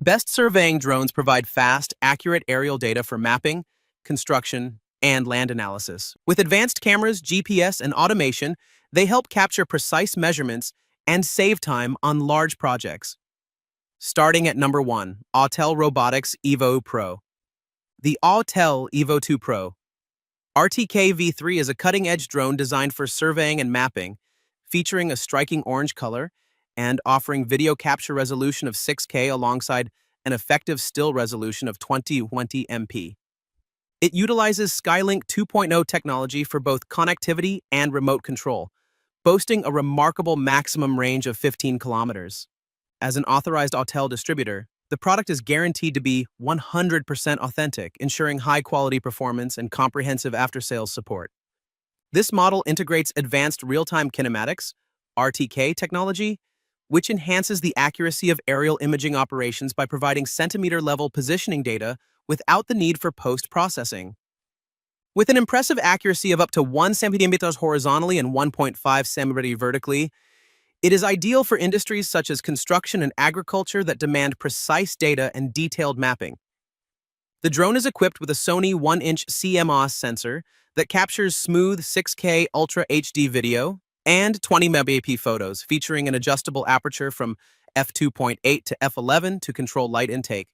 Best surveying drones provide fast, accurate aerial data for mapping, construction, and land analysis. With advanced cameras, GPS, and automation, they help capture precise measurements and save time on large projects. Starting at number 1, Autel Robotics EVO Pro. The Autel EVO 2 Pro. RTK V3 is a cutting-edge drone designed for surveying and mapping, featuring a striking orange color and offering video capture resolution of 6K alongside an effective still resolution of 2020 MP. It utilizes Skylink 2.0 technology for both connectivity and remote control, boasting a remarkable maximum range of 15 kilometers. As an authorized Autel distributor, the product is guaranteed to be 100% authentic, ensuring high-quality performance and comprehensive after-sales support. This model integrates advanced real-time kinematics, RTK technology, which enhances the accuracy of aerial imaging operations by providing centimeter-level positioning data without the need for post-processing. With an impressive accuracy of up to 1 centimeter horizontally and 1.5 centimeters vertically, it is ideal for industries such as construction and agriculture that demand precise data and detailed mapping. The drone is equipped with a Sony 1-inch CMOS sensor that captures smooth 6K Ultra HD video and 20 megapixel photos, featuring an adjustable aperture from f2.8 to f11 to control light intake,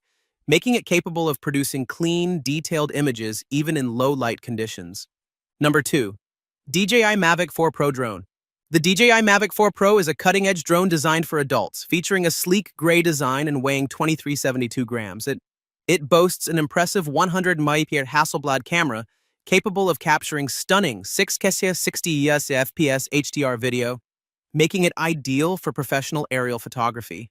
making it capable of producing clean, detailed images even in low-light conditions. Number 2. DJI Mavic 4 Pro Drone. The DJI Mavic 4 Pro is a cutting-edge drone designed for adults, featuring a sleek gray design and weighing 2372 grams. It boasts an impressive 100 megapixel Hasselblad camera capable of capturing stunning 6K 60 FPS HDR video, making it ideal for professional aerial photography.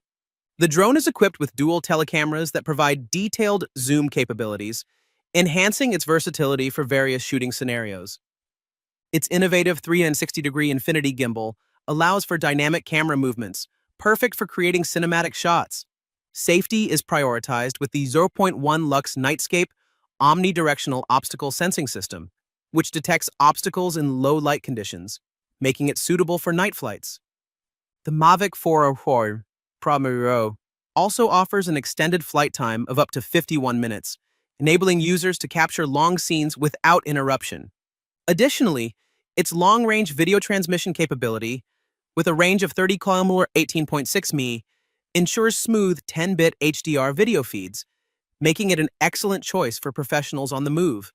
The drone is equipped with dual telecameras that provide detailed zoom capabilities, enhancing its versatility for various shooting scenarios. Its innovative 360-degree infinity gimbal allows for dynamic camera movements, perfect for creating cinematic shots. Safety is prioritized with the 0.1 Lux Nightscape omnidirectional obstacle sensing system, which detects obstacles in low-light conditions, making it suitable for night flights. The Mavic 4 Pro also offers an extended flight time of up to 51 minutes, enabling users to capture long scenes without interruption. Additionally, its long-range video transmission capability, with a range of 30 km 18.6 ms, ensures smooth 10-bit HDR video feeds, making it an excellent choice for professionals on the move.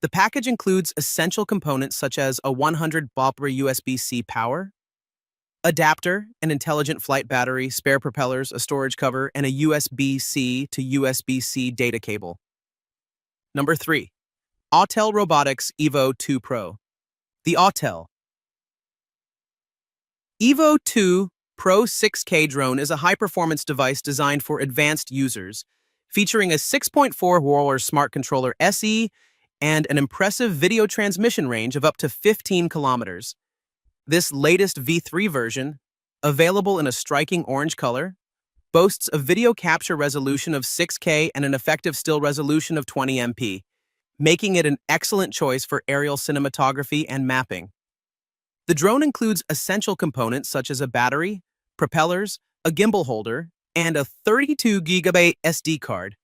The package includes essential components such as a 100 Bopra USB-C power, adapter, an intelligent flight battery, spare propellers, a storage cover, and a USB-C to USB-C data cable. Number 3. Autel Robotics EVO 2 Pro. The Autel EVO 2 Pro 6K drone is a high-performance device designed for advanced users, featuring a 6.4-roller smart controller SE and an impressive video transmission range of up to 15 kilometers. This latest V3 version, available in a striking orange color, boasts a video capture resolution of 6K and an effective still resolution of 20 MP, making it an excellent choice for aerial cinematography and mapping. The drone includes essential components such as a battery, propellers, a gimbal holder, and a 32GB SD card.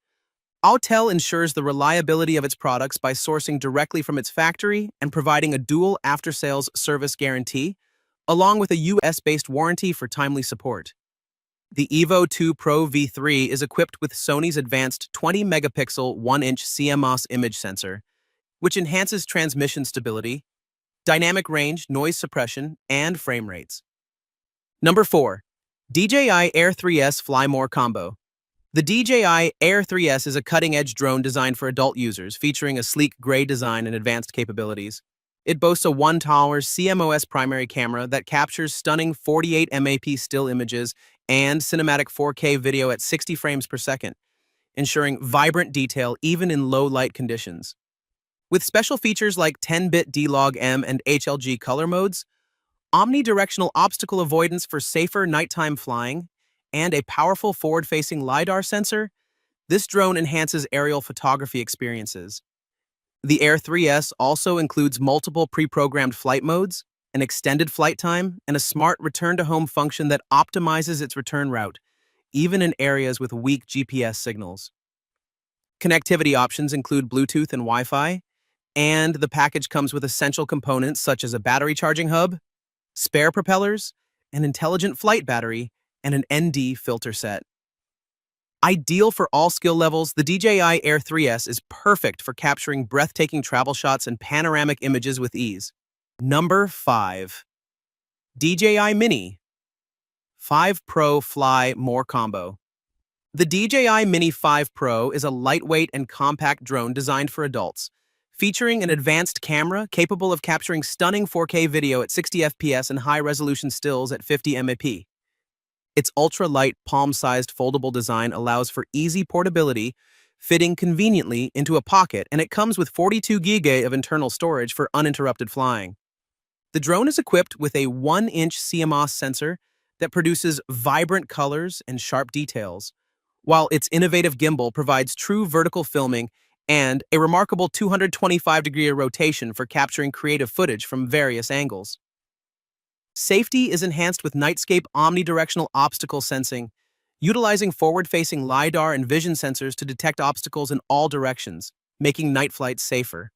Autel ensures the reliability of its products by sourcing directly from its factory and providing a dual after-sales service guarantee, along with a US-based warranty for timely support. The EVO 2 Pro V3 is equipped with Sony's advanced 20-megapixel 1-inch CMOS image sensor, which enhances transmission stability, dynamic range, noise suppression, and frame rates. Number 4. DJI Air 3S Fly More Combo. The DJI Air 3S is a cutting-edge drone designed for adult users, featuring a sleek gray design and advanced capabilities. It boasts a 1-tower CMOS primary camera that captures stunning 48 MP still images and cinematic 4K video at 60 frames per second, ensuring vibrant detail even in low-light conditions. With special features like 10-bit D-Log-M and HLG color modes, omnidirectional obstacle avoidance for safer nighttime flying, and a powerful forward-facing LiDAR sensor, this drone enhances aerial photography experiences. The Air 3S also includes multiple pre-programmed flight modes, an extended flight time, and a smart return-to-home function that optimizes its return route, even in areas with weak GPS signals. Connectivity options include Bluetooth and Wi-Fi, and the package comes with essential components such as a battery charging hub, spare propellers, an intelligent flight battery, and an ND filter set. Ideal for all skill levels, the DJI Air 3S is perfect for capturing breathtaking travel shots and panoramic images with ease. Number 5. DJI Mini 5 Pro Fly More Combo. The DJI Mini 5 Pro is a lightweight and compact drone designed for adults, featuring an advanced camera capable of capturing stunning 4K video at 60 FPS and high-resolution stills at 50 MP. Its ultra-light, palm-sized foldable design allows for easy portability, fitting conveniently into a pocket, and it comes with 42 GB of internal storage for uninterrupted flying. The drone is equipped with a 1-inch CMOS sensor that produces vibrant colors and sharp details, while its innovative gimbal provides true vertical filming and a remarkable 225-degree rotation for capturing creative footage from various angles. Safety is enhanced with Nightscape omnidirectional obstacle sensing, utilizing forward-facing LiDAR and vision sensors to detect obstacles in all directions, making night flights safer.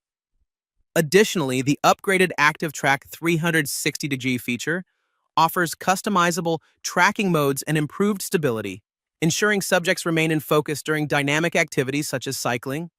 Additionally, the upgraded Active Track 360-degree feature offers customizable tracking modes and improved stability, ensuring subjects remain in focus during dynamic activities such as cycling,